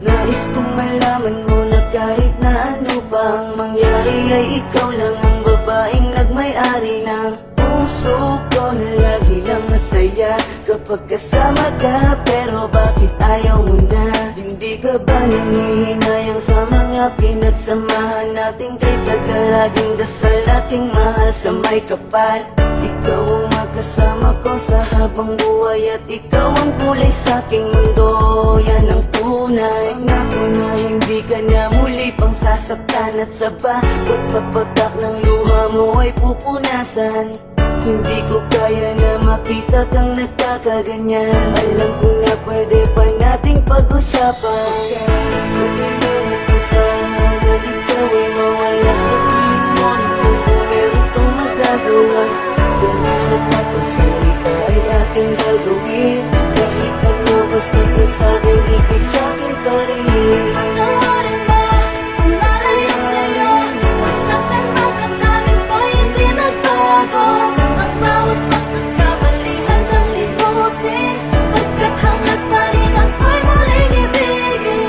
Nais kong malaman mo na kahit na ano pang mangyari ay ikaw lang ang babaeng nagmay-ari ng puso ko na lagi lang masaya kapag kasama ka. Pero bakit ayaw mo na? Hindi ka ba nanghihinayang sa mga pinagsamahan natin? Kay tagal laging dasal aking mahal sa may kapal. Ikaw ang magkasama ko sa habang buhay at ikaw ang kulay sa aking mundo. Yan ang tunay. Pangako na hindi ka na muli pang sasaktan at sa pagpapatak ng luha mo ay pupunasan. Hindi ko kaya na makita kang nagkakaganyan. Alam ko na pwede pa nating pag-usapan. Pagkalimutan ko pa na ikaw ay mawala. Sabihin mo na kung meron kang magagawa. Kung isang atong salita ay aking gagawin. Kahit ano basta kasabing ikay sa'kin pa rin. Patawarin mo kung nalayo sa'yo. Masaktan man ang namin ko'y hindi nagbago. Ang bawat pagkakamali hanggang limutin. Pagkat hanggat pa rin ako'y muling ibigin.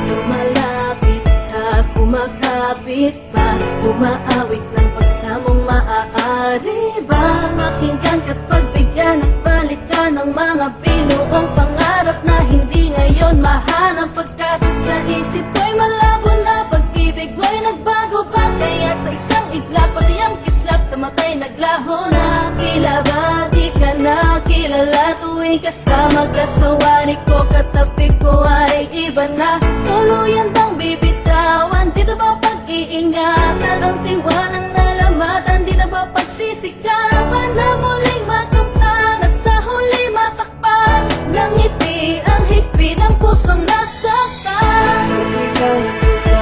Lumalapit ka, kumakapit pa. Umaawit ng pagsamong maaari ba? Pakinggan ka't pagbigyan at balikan ng mga binuong pangarap na hindi ngayon mahanap. Pagkat sa isip ko'y malabo na pag-ibig mo'y nagbago ba? Kaya't sa isang iglap pati ang kislap sa mata'y naglaho na. Tila ba di ka na kilala tuwing kasama ka sa wari ko? Katabi ko ay iba na. Tuluyan bang bibitawan? Di na ba pag-iingatan? Ang tiwalang nalamatan? Di na ba pagsisikapan na muling makamtan at sa huli matakpan? Nang ngiti ang higpit ng pusong nasaktan. Pagkalimutan ko pa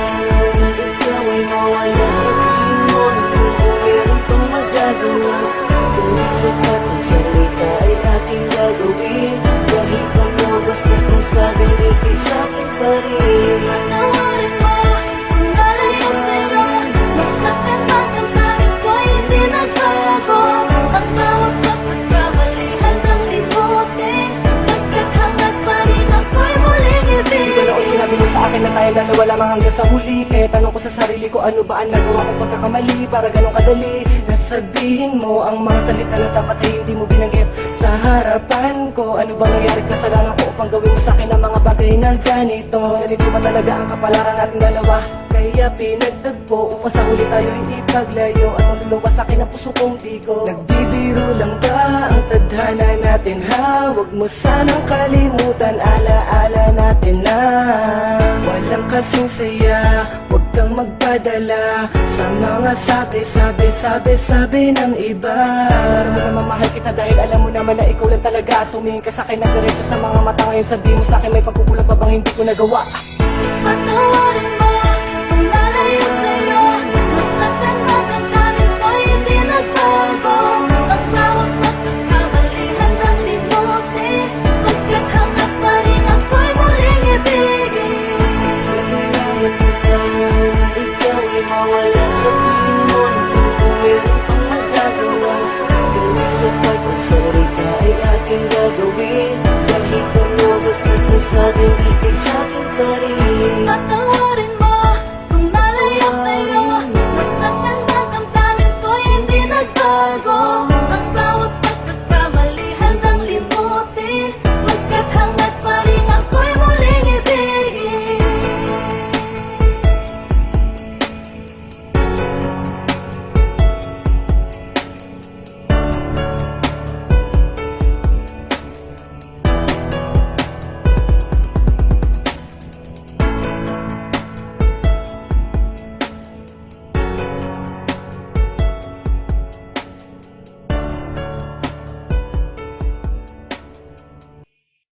na ikaw ay mawala. Sabihin mo na kung meron kang magagawa. Kung isang atong salita ay aking gagawin. Kahit ano basta kasabing ikay sa'kin pa rin. Patawarin mo kung nalayo sa'yo. Masaktan man ang namin ko'y hindi nagbago. Ang bawat pagkakamali hanggang limutin. Pagkat hanggat pa rin ako'y muling Di ba noon ibigin. sinabi mo sa akin na tayo dalawa lamang hanggang sa huli? Kaya tanong ko sa sarili ko, ano ba ang nagawa kong pagkakamali para ganun kadali? Nasabihin mo ang mga salita na dapat ay hindi mo binanggit sa harapan ko. Ano bang nangyari kasalanan ko upang gawin mo sa akin ang mga bagay na ganito? Ganito ba talaga ang kapalaran natin dalawa? Kaya pinagtagpo upang sa huli tayo hindi paglayo. At luluwas sa akin ang puso kong bigo. Nagbibiro lang ba ang tadhana natin ha? Huwag mo sanang kalimutan, alaala natin na walang kasing saya. Huwag kang magpadala sa mga sabi ng iba. Alam mo naman mahal kita dahil alam mo naman na ikaw lang talaga. Tumingin ka sa akin ng diretso sa mga mata. Ngayon sabihin mo sa akin may pagkukulang pa bang hindi ko nagawa? Patawarin